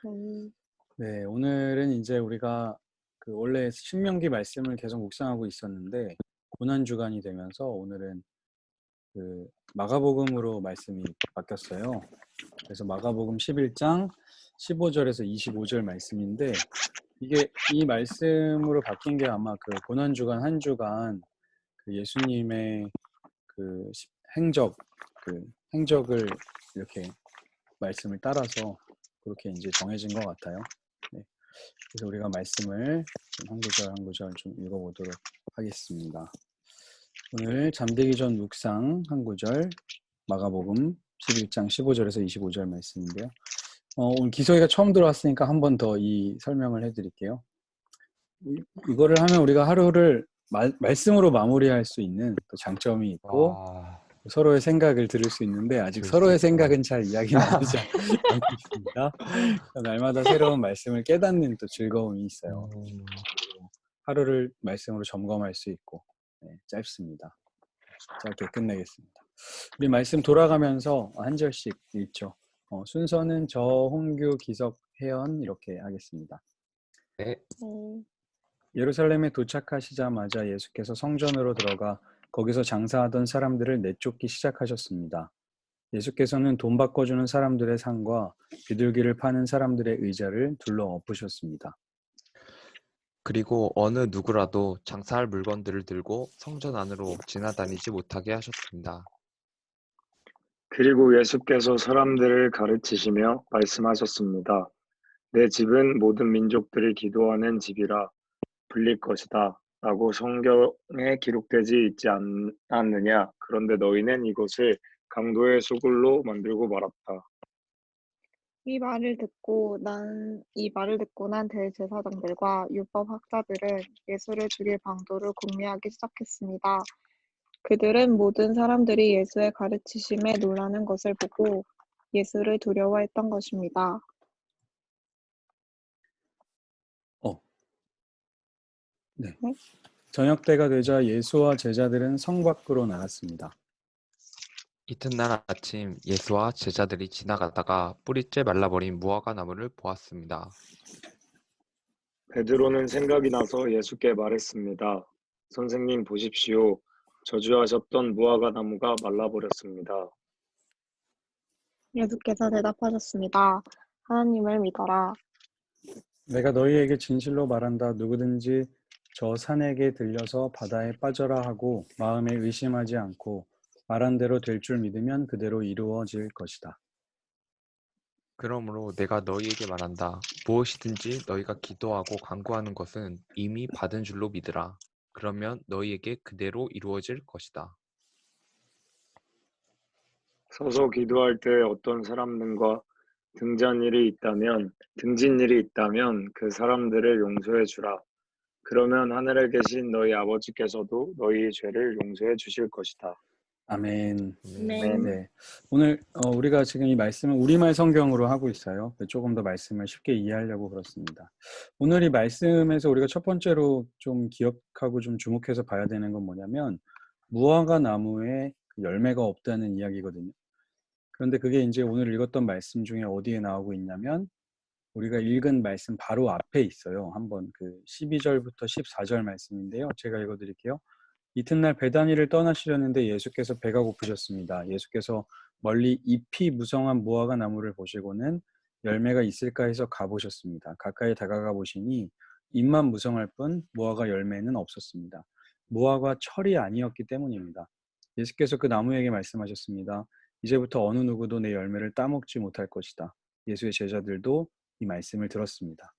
음, 네, 오늘은 이제 우리가 그 원래 신명기 말씀을 계속 묵상하고 있었는데 고난 주간이 되면서 오늘은 그 마가복음으로 말씀이 바뀌었어요. 그래서 마가복음 11장 15절에서 25절 말씀인데 이게 이 말씀으로 바뀐 게 아마 그 고난 주간 한 주간 그 예수님의 그 행적을 이렇게 말씀을 따라서 그렇게 이제 정해진 것 같아요. 네. 그래서 우리가 말씀을 한 구절 한 구절 좀 읽어보도록 하겠습니다. 오늘 잠들기 전 묵상 한 구절 마가복음 11장 15절에서 25절 말씀인데요. 오늘 기석이가 처음 들어왔으니까 한 번 더 이 설명을 해드릴게요. 이거를 하면 우리가 하루를 말씀으로 마무리할 수 있는 또 장점이 있고 와, 서로의 생각을 들을 수 있는데 아직 들을 수 서로의 있구나. 생각은 잘 이야기 나누지 않고 있습니다. 날마다 새로운 말씀을 깨닫는 또 즐거움이 있어요. 하루를 말씀으로 점검할 수 있고 짧습니다. 짧게 끝내겠습니다. 우리 말씀 돌아가면서 한 절씩 읽죠. 순서는 저, 홍규, 기석, 혜연 이렇게 하겠습니다. 네, 예루살렘에 도착하시자마자 예수께서 성전으로 들어가 거기서 장사하던 사람들을 내쫓기 시작하셨습니다. 예수께서는 돈 바꿔주는 사람들의 상과 비둘기를 파는 사람들의 의자를 둘러 엎으셨습니다. 그리고 어느 누구라도 장사할 물건들을 들고 성전 안으로 지나다니지 못하게 하셨습니다. 그리고 예수께서 사람들을 가르치시며 말씀하셨습니다. 내 집은 모든 민족들이 기도하는 집이라 불릴 것이다. 라고 성경에 기록되지 있지 않느냐. 그런데 너희는 이것을 강도의 수굴로 만들고 말았다. 이 말을 듣고 난 대제사장들과 율법학자들은 예수를 죽일 방도를 궁리하기 시작했습니다. 그들은 모든 사람들이 예수의 가르치심에 놀라는 것을 보고 예수를 두려워했던 것입니다. 네. 네? 저녁 때가 되자 예수와 제자들은 성 밖으로 나갔습니다. 이튿날 아침 예수와 제자들이 지나가다가 뿌리째 말라버린 무화과 나무를 보았습니다. 베드로는 생각이 나서 예수께 말했습니다. 선생님 보십시오. 저주하셨던 무화과 나무가 말라버렸습니다. 예수께서 대답하셨습니다. 하나님을 믿어라. 내가 너희에게 진실로 말한다. 누구든지 저 산에게 들려서 바다에 빠져라 하고 마음에 의심하지 않고 말한 대로 될 줄 믿으면 그대로 이루어질 것이다. 그러므로 내가 너희에게 말한다. 무엇이든지 너희가 기도하고 간구하는 것은 이미 받은 줄로 믿으라. 그러면 너희에게 그대로 이루어질 것이다. 서서 기도할 때 어떤 사람들과 등진 일이 있다면 그 사람들을 용서해 주라. 그러면 하늘에 계신 너희 아버지께서도 너희 죄를 용서해 주실 것이다. 아멘. 네. 네. 오늘 우리가 지금 이 말씀은 우리말 성경으로 하고 있어요. 조금 더 말씀을 쉽게 이해하려고 그렇습니다. 오늘 이 말씀에서 우리가 첫 번째로 좀 기억하고 좀 주목해서 봐야 되는 건 뭐냐면 무화과 나무에 열매가 없다는 이야기거든요. 그런데 그게 이제 오늘 읽었던 말씀 중에 어디에 나오고 있냐면 우리가 읽은 말씀 바로 앞에 있어요. 한번 그 12절부터 14절 말씀인데요. 제가 읽어드릴게요. 이튿날 베다니를 떠나시려는데 예수께서 배가 고프셨습니다. 예수께서 멀리 잎이 무성한 무화과 나무를 보시고는 열매가 있을까 해서 가보셨습니다. 가까이 다가가 보시니 잎만 무성할 뿐 무화과 열매는 없었습니다. 무화과 철이 아니었기 때문입니다. 예수께서 그 나무에게 말씀하셨습니다. 이제부터 어느 누구도 내 열매를 따먹지 못할 것이다. 예수의 제자들도 이 말씀을 들었습니다.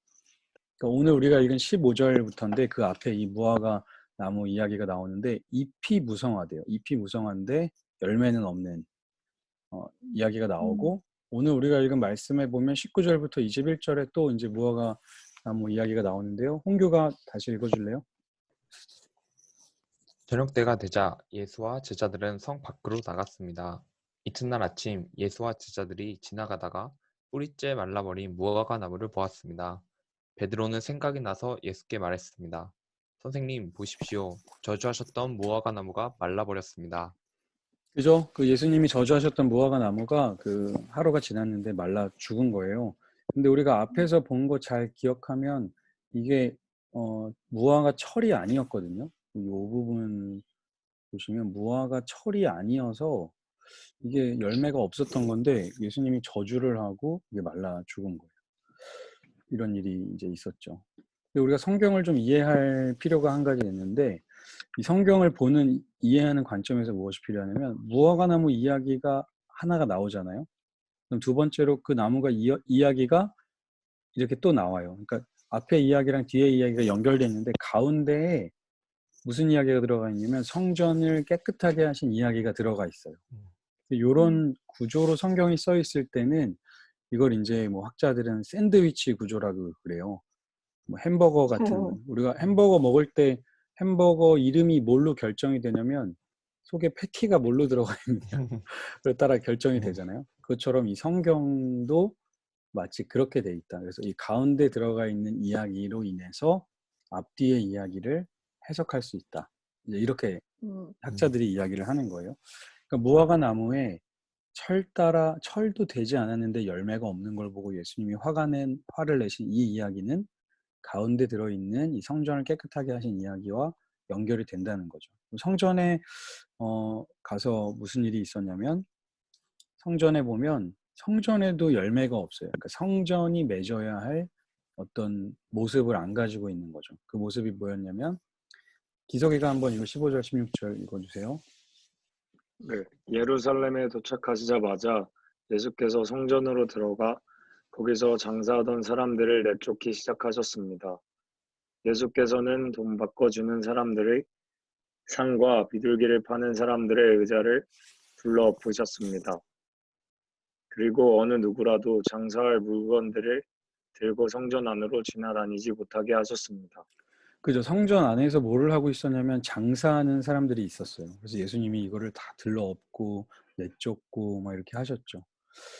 그러니까 오늘 우리가 읽은 15절부터인데 그 앞에 이 무화과 나무 이야기가 나오는데 잎이 무성하대요. 잎이 무성한데 열매는 없는 이야기가 나오고 오늘 우리가 읽은 말씀에 보면 19절부터 21절에 또 이제 무화과 나무 이야기가 나오는데요. 홍규가 다시 읽어줄래요? 저녁 때가 되자 예수와 제자들은 성 밖으로 나갔습니다. 이튿날 아침 예수와 제자들이 지나가다가 뿌리째 말라버린 무화과 나무를 보았습니다. 베드로는 생각이 나서 예수께 말했습니다. 선생님 보십시오. 저주하셨던 무화과 나무가 말라버렸습니다. 그죠? 그 예수님이 저주하셨던 무화과 나무가 그 하루가 지났는데 말라 죽은 거예요. 근데 우리가 앞에서 본 거 잘 기억하면 이게 무화과 철이 아니었거든요. 이 부분 보시면 무화과 철이 아니어서 이게 열매가 없었던 건데 예수님이 저주를 하고 이게 말라 죽은 거예요. 이런 일이 이제 있었죠. 근데 우리가 성경을 좀 이해할 필요가 한 가지 있는데 이 성경을 보는 이해하는 관점에서 무엇이 필요하냐면 무화과 나무 이야기가 하나가 나오잖아요. 그럼 두 번째로 그 나무가 이야기가 이렇게 또 나와요. 그러니까 앞에 이야기랑 뒤에 이야기가 연결되어 있는데 가운데에 무슨 이야기가 들어가 있냐면 성전을 깨끗하게 하신 이야기가 들어가 있어요. 이런 구조로 성경이 써 있을 때는 이걸 이제 뭐 학자들은 샌드위치 구조라고 그래요. 뭐 햄버거 같은 우리가 햄버거 먹을 때 햄버거 이름이 뭘로 결정이 되냐면 속에 패티가 뭘로 들어가 있느냐에 따라 결정이 되잖아요. 그것처럼 이 성경도 마치 그렇게 돼 있다. 그래서 이 가운데 들어가 있는 이야기로 인해서 앞뒤의 이야기를 해석할 수 있다. 이제 이렇게 학자들이 이야기를 하는 거예요. 그러니까 무화과 나무에 철도 되지 않았는데 열매가 없는 걸 보고 예수님이 화를 내신 이 이야기는 가운데 들어있는 이 성전을 깨끗하게 하신 이야기와 연결이 된다는 거죠. 성전에 가서 무슨 일이 있었냐면 성전에 보면 성전에도 열매가 없어요. 그러니까 성전이 맺어야 할 어떤 모습을 안 가지고 있는 거죠. 그 모습이 뭐였냐면 기석이가 한번 이거 15절 16절 읽어주세요. 네, 예루살렘에 도착하시자마자 예수께서 성전으로 들어가 거기서 장사하던 사람들을 내쫓기 시작하셨습니다. 예수께서는 돈 바꿔주는 사람들의 상과 비둘기를 파는 사람들의 의자를 불러 엎으셨습니다. 그리고 어느 누구라도 장사할 물건들을 들고 성전 안으로 지나다니지 못하게 하셨습니다. 그죠. 성전 안에서 뭐를 하고 있었냐면 장사하는 사람들이 있었어요. 그래서 예수님이 이거를 다 들러 엎고 내쫓고 막 이렇게 하셨죠.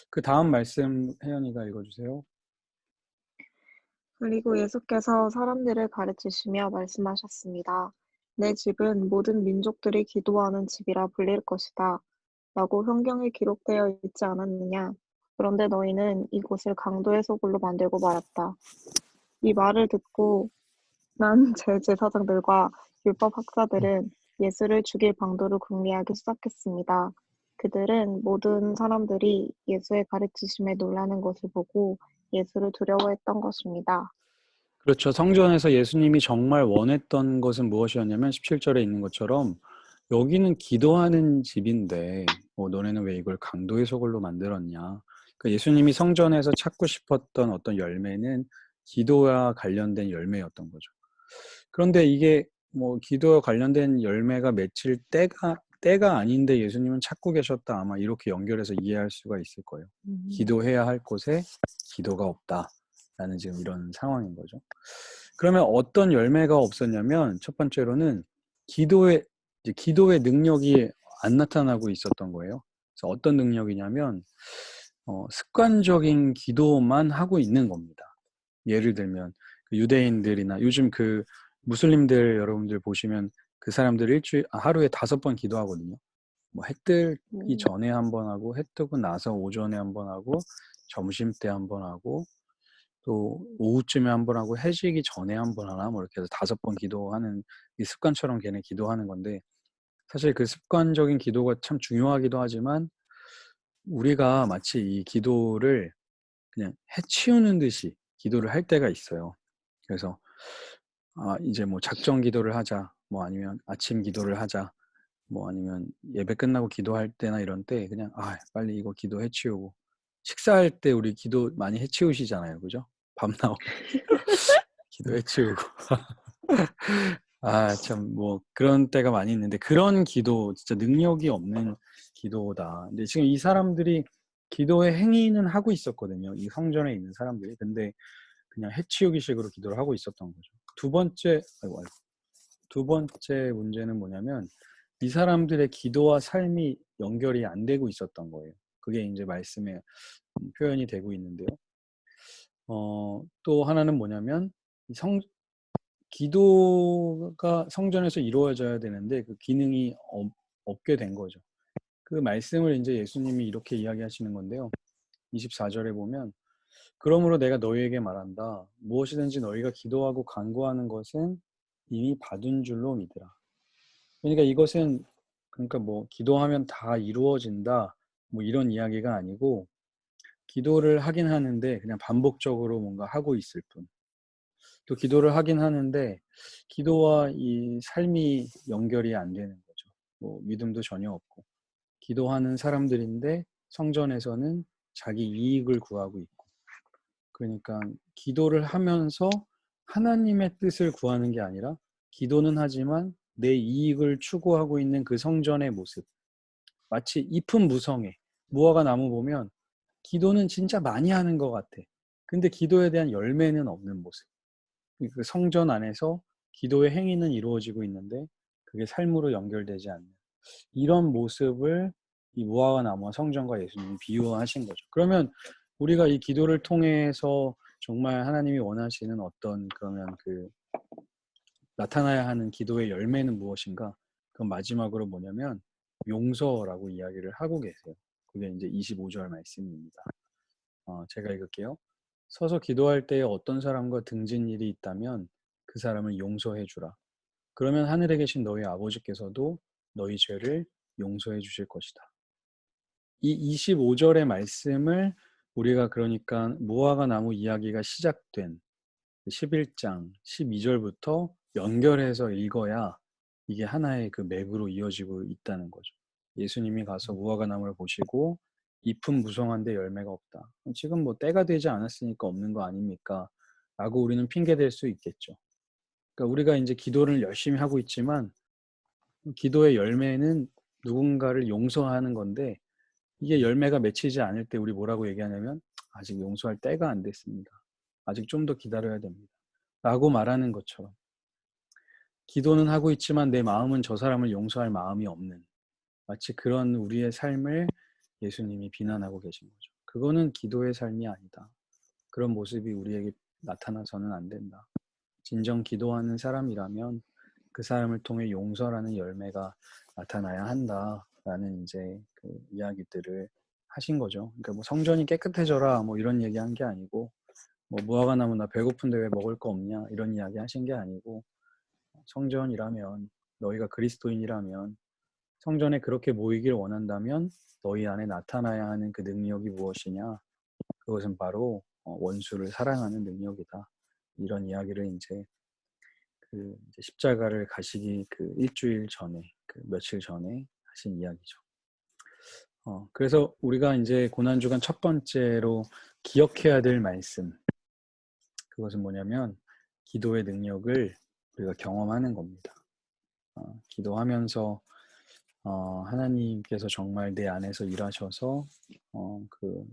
그 다음 말씀 혜연이가 읽어주세요. 그리고 예수께서 사람들을 가르치시며 말씀하셨습니다. 내 집은 모든 민족들이 기도하는 집이라 불릴 것이다. 라고 성경에 기록되어 있지 않았느냐? 그런데 너희는 이곳을 강도의 소굴로 만들고 말았다. 이 말을 듣고 난 제사장들과 율법 학자들은 예수를 죽일 방도를 궁리하기 시작했습니다. 그들은 모든 사람들이 예수의 가르치심에 놀라는 것을 보고 예수를 두려워했던 것입니다. 그렇죠. 성전에서 예수님이 정말 원했던 것은 무엇이었냐면 17절에 있는 것처럼 여기는 기도하는 집인데 너네는 왜 이걸 강도의 소굴로 만들었냐. 그러니까 예수님이 성전에서 찾고 싶었던 어떤 열매는 기도와 관련된 열매였던 거죠. 그런데 이게 뭐 기도와 관련된 열매가 맺힐 때가 아닌데 예수님은 찾고 계셨다. 아마 이렇게 연결해서 이해할 수가 있을 거예요. 기도해야 할 곳에 기도가 없다라는 지금 이런 상황인 거죠. 그러면 어떤 열매가 없었냐면 첫 번째로는 기도의 능력이 안 나타나고 있었던 거예요. 그래서 어떤 능력이냐면 습관적인 기도만 하고 있는 겁니다. 예를 들면 유대인들이나 요즘 그 무슬림들 여러분들 보시면 그 사람들 하루에 5번 기도하거든요. 뭐 해 뜨기 전에 한 번 하고 해 뜨고 나서 오전에 한 번 하고 점심 때 한 번 하고 또 오후쯤에 한 번 하고 해지기 전에 한 번 하나 뭐 이렇게 해서 5번 기도하는 이 습관처럼 걔네 기도하는 건데 사실 그 습관적인 기도가 참 중요하기도 하지만 우리가 마치 이 기도를 그냥 해치우는 듯이 기도를 할 때가 있어요. 그래서 이제 뭐 작정 기도를 하자, 뭐 아니면 아침 기도를 하자, 뭐 아니면 예배 끝나고 기도할 때나 이런 때 그냥 빨리 이거 기도 해치우고 식사할 때 우리 기도 많이 해치우시잖아요, 그죠? 밥 나오면 기도 해치우고 참 뭐 그런 때가 많이 있는데 그런 기도 진짜 능력이 없는 기도다. 근데 지금 이 사람들이 기도의 행위는 하고 있었거든요. 이 성전에 있는 사람들이. 근데 그냥 해치우기식으로 기도를 하고 있었던 거죠. 두 번째 문제는 뭐냐면 이 사람들의 기도와 삶이 연결이 안 되고 있었던 거예요. 그게 이제 말씀에 표현이 되고 있는데요. 또 하나는 뭐냐면 기도가 성전에서 이루어져야 되는데 그 기능이 없게 된 거죠. 그 말씀을 이제 예수님이 이렇게 이야기하시는 건데요. 24절에 보면 그러므로 내가 너희에게 말한다. 무엇이든지 너희가 기도하고 간구하는 것은 이미 받은 줄로 믿으라. 그러니까 이것은 그러니까 뭐 기도하면 다 이루어진다 뭐 이런 이야기가 아니고 기도를 하긴 하는데 그냥 반복적으로 뭔가 하고 있을 뿐. 또 기도를 하긴 하는데 기도와 이 삶이 연결이 안 되는 거죠. 뭐 믿음도 전혀 없고 기도하는 사람들인데 성전에서는 자기 이익을 구하고 있고 그러니까 기도를 하면서 하나님의 뜻을 구하는 게 아니라 기도는 하지만 내 이익을 추구하고 있는 그 성전의 모습 마치 잎은 무성해 무화과 나무 보면 기도는 진짜 많이 하는 것 같아. 근데 기도에 대한 열매는 없는 모습. 그 성전 안에서 기도의 행위는 이루어지고 있는데 그게 삶으로 연결되지 않는 이런 모습을 이 무화과 나무와 성전과 예수님이 비유하신 거죠. 그러면 우리가 이 기도를 통해서 정말 하나님이 원하시는 어떤 그러면 그 나타나야 하는 기도의 열매는 무엇인가? 그건 마지막으로 뭐냐면 용서라고 이야기를 하고 계세요. 그게 이제 25절 말씀입니다. 제가 읽을게요. 서서 기도할 때에 어떤 사람과 등진 일이 있다면 그 사람을 용서해 주라. 그러면 하늘에 계신 너희 아버지께서도 너희 죄를 용서해 주실 것이다. 이 25절의 말씀을 우리가 그러니까 무화과 나무 이야기가 시작된 11장 12절부터 연결해서 읽어야 이게 하나의 그 맥으로 이어지고 있다는 거죠. 예수님이 가서 무화과 나무를 보시고 잎은 무성한데 열매가 없다. 지금 뭐 때가 되지 않았으니까 없는 거 아닙니까? 라고 우리는 핑계댈 수 있겠죠. 그러니까 우리가 이제 기도를 열심히 하고 있지만 기도의 열매는 누군가를 용서하는 건데 이게 열매가 맺히지 않을 때 우리 뭐라고 얘기하냐면 아직 용서할 때가 안 됐습니다. 아직 좀 더 기다려야 됩니다. 라고 말하는 것처럼 기도는 하고 있지만 내 마음은 저 사람을 용서할 마음이 없는 마치 그런 우리의 삶을 예수님이 비난하고 계신 거죠. 그거는 기도의 삶이 아니다. 그런 모습이 우리에게 나타나서는 안 된다. 진정 기도하는 사람이라면 그 사람을 통해 용서라는 열매가 나타나야 한다라는 이제 그 이야기들을 하신 거죠. 그러니까 뭐 성전이 깨끗해져라 뭐 이런 얘기한 게 아니고 뭐 무화과 나무 나 배고픈데 왜 먹을 거 없냐 이런 이야기 하신 게 아니고 성전이라면 너희가 그리스도인이라면 성전에 그렇게 모이길 원한다면 너희 안에 나타나야 하는 그 능력이 무엇이냐? 그것은 바로 원수를 사랑하는 능력이다. 이런 이야기를 이제 그 이제 십자가를 가시기 그 일주일 전에 그 며칠 전에 하신 이야기죠. 그래서 우리가 이제 고난주간 첫 번째로 기억해야 될 말씀 그것은 뭐냐면 기도의 능력을 우리가 경험하는 겁니다. 기도하면서 하나님께서 정말 내 안에서 일하셔서 그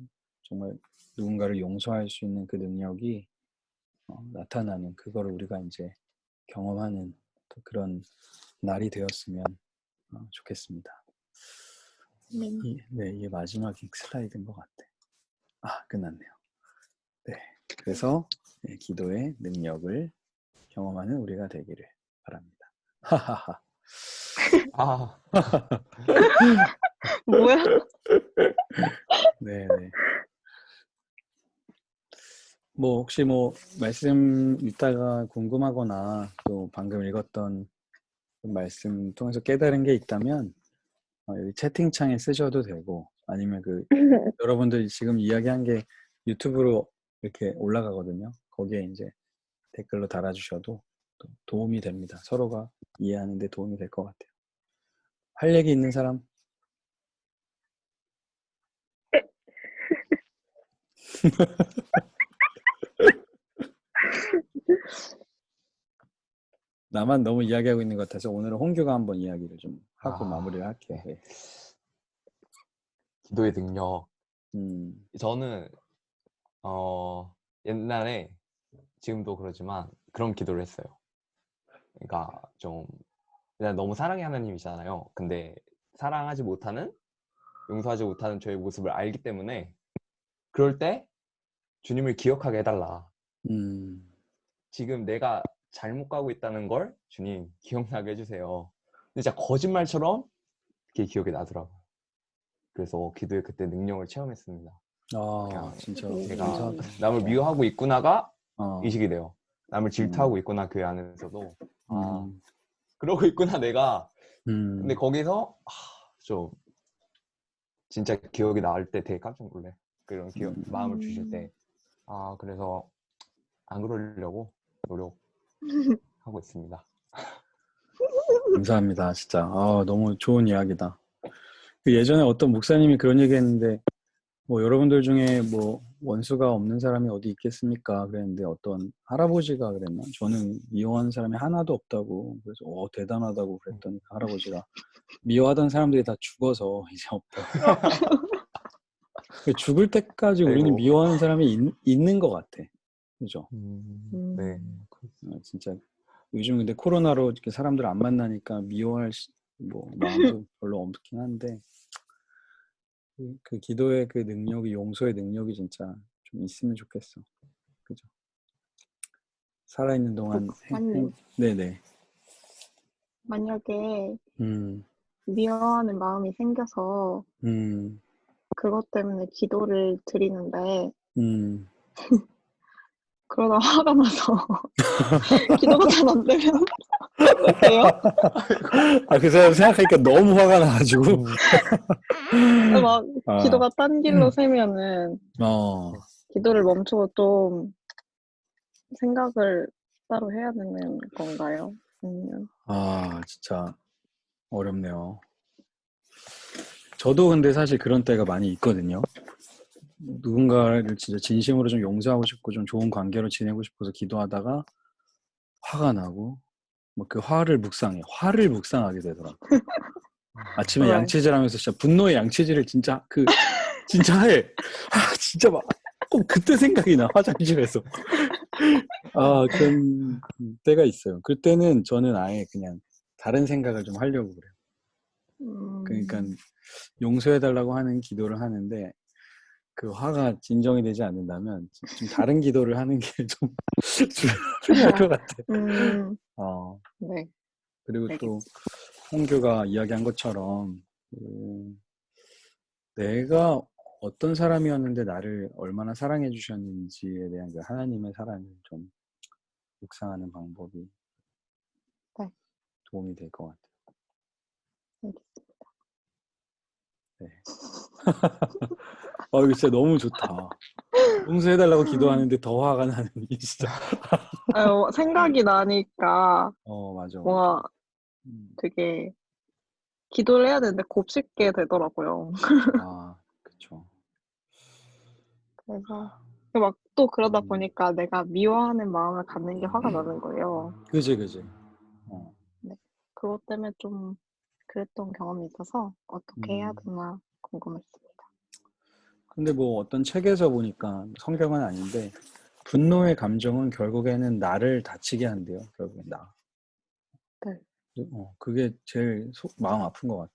정말 누군가를 용서할 수 있는 그 능력이 나타나는 그거를 우리가 이제 경험하는 또 그런 날이 되었으면 좋겠습니다. 네, 이게 마지막 슬라이드인 것 같아. 끝났네요. 네, 그래서 네, 기도의 능력을 경험하는 우리가 되기를 바랍니다. 하하하. 아, 뭐야? 네네. 뭐 혹시 뭐 말씀 읽다가 궁금하거나 또 방금 읽었던 말씀 통해서 깨달은 게 있다면 여기 채팅창에 쓰셔도 되고 아니면 그 여러분들 지금 이야기한 게 유튜브로 이렇게 올라가거든요. 거기에 이제 댓글로 달아주셔도 또 도움이 됩니다. 서로가 이해하는 데 도움이 될 것 같아요. 할 얘기 있는 사람? 나만 너무 이야기하고 있는 것 같아서 오늘은 홍규가 한번 이야기를 좀 하고 마무리를 할게요. 네. 기도의 능력. 저는 옛날에 지금도 그러지만 그런 기도를 했어요. 그러니까 좀 그냥 너무 사랑의 하나님이잖아요. 근데 사랑하지 못하는, 용서하지 못하는 저의 모습을 알기 때문에 그럴 때 주님을 기억하게 해달라. 지금 내가 잘못 가고 있다는 걸 주님 기억나게 해주세요. 근데 진짜 거짓말처럼 그게 기억이 나더라고요. 그래서 기도의 그때 능력을 체험했습니다. 아, 진짜 내가 감사하다. 남을 미워하고 있구나가 어, 인식이 돼요. 남을 질투하고 있구나 교회 안에서도. 아, 음, 그러고 있구나 내가. 근데 음, 거기서 좀 진짜 기억이 나올 때 되게 깜짝 놀래. 그런 마음을 주실 때. 그래서 안 그러려고 노력하고 있습니다. 감사합니다. 진짜. 너무 좋은 이야기다. 그 예전에 어떤 목사님이 그런 얘기 했는데, 뭐 여러분들 중에 뭐 원수가 없는 사람이 어디 있겠습니까? 그랬는데 어떤 할아버지가 그랬나? 저는 미워하는 사람이 하나도 없다고. 그래서 대단하다고 그랬더니 그 할아버지가 미워하던 사람들이 다 죽어서 이제 없다고. 죽을 때까지 우리는 아이고. 미워하는 사람이 있는 것 같아. 그죠? 네. 진짜 요즘 근데 코로나로 이렇게 사람들 안 만나니까 미워할 뭐 마음도 별로 없긴 한데 그 기도의 그 능력이 용서의 능력이 진짜 좀 있으면 좋겠어. 그죠? 살아있는 동안 목사님, 네네. 만약에 음, 미워하는 마음이 생겨서 음, 그것 때문에 기도를 드리는데 음. 그러다 화가 나서 기도가 잘 안 되면 어떡해요? 그 사람 생각하니까 너무 화가 나가지고. 막 아, 기도가 딴 길로 새면은 어, 기도를 멈추고 좀 생각을 따로 해야 되는 건가요? 아니면 진짜 어렵네요. 저도 근데 사실 그런 때가 많이 있거든요. 누군가를 진짜 진심으로 좀 용서하고 싶고 좀 좋은 관계로 지내고 싶어서 기도하다가 화가 나고 뭐 그 화를 묵상하게 되더라고. 아침에 네. 양치질 하면서 진짜 분노의 양치질을 진짜 해. 진짜 막 꼭 그때 생각이 나, 화장실에서. 그런 때가 있어요. 그때는 저는 아예 그냥 다른 생각을 좀 하려고 그래요. 그러니까 용서해달라고 하는 기도를 하는데 그 화가 진정이 되지 않는다면 좀 다른 기도를 하는 게 좀 필요할 것 같아. 네. 그리고 또 알겠습니다. 홍규가 이야기한 것처럼 내가 어떤 사람이었는데 나를 얼마나 사랑해 주셨는지에 대한 그 하나님의 사랑을 좀 묵상하는 방법이 네. 도움이 될 것 같아요. 알겠습니다. 네. 이거 진짜 너무 좋다. 용서해달라고 기도하는데 더 화가 나는 이 진짜. 생각이 나니까 맞아. 뭔가 되게 기도를 해야 되는데 곱씹게 되더라고요. 그쵸. 그래서 막 또 그러다 보니까 내가 미워하는 마음을 갖는 게 화가 나는 거예요. 그지. 네. 그것 때문에 좀 그랬던 경험이 있어서 어떻게 해야 되나 궁금했습니다. 근데 뭐 어떤 책에서 보니까 성경은 아닌데 분노의 감정은 결국에는 나를 다치게 한대요. 결국엔 나. 네. 그게 제일 마음 아픈 것 같아.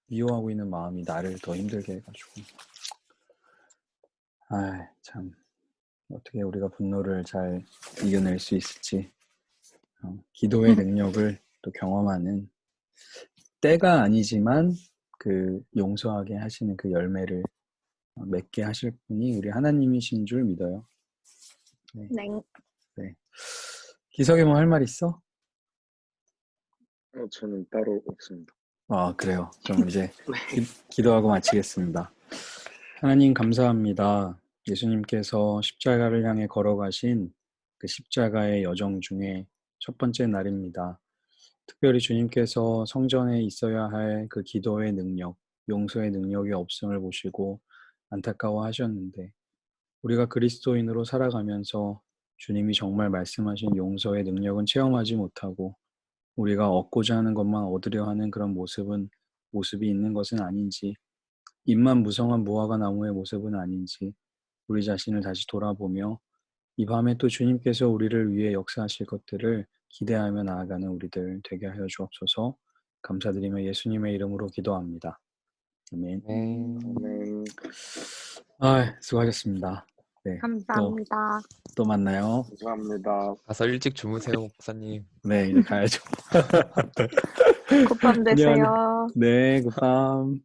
미워하고 있는 마음이 나를 더 힘들게 해가지고. 참. 어떻게 우리가 분노를 잘 이겨낼 수 있을지. 기도의 능력을 또 경험하는 때가 아니지만 그 용서하게 하시는 그 열매를 맺게 하실 분이 우리 하나님이신 줄 믿어요. 네. 네. 기석이 뭐 할 말 있어? 저는 따로 없습니다. 그래요. 그럼 이제 기도하고 마치겠습니다. 하나님 감사합니다. 예수님께서 십자가를 향해 걸어가신 그 십자가의 여정 중에 첫 번째 날입니다. 특별히 주님께서 성전에 있어야 할 그 기도의 능력, 용서의 능력이 없음을 보시고 안타까워하셨는데 우리가 그리스도인으로 살아가면서 주님이 정말 말씀하신 용서의 능력은 체험하지 못하고 우리가 얻고자 하는 것만 얻으려 하는 그런 모습이 있는 것은 아닌지, 입만 무성한 무화과 나무의 모습은 아닌지 우리 자신을 다시 돌아보며 이 밤에 또 주님께서 우리를 위해 역사하실 것들을 기대하며 나아가는 우리들 되게 하여 주옵소서. 감사드리며 예수님의 이름으로 기도합니다. 아멘. 아멘. 수고하셨습니다. 네, 감사합니다. 또 만나요. 감사합니다. 가서 일찍 주무세요, 목사님. 네, 이제 가야죠. 굿밤 안녕. 되세요. 네, 굿밤.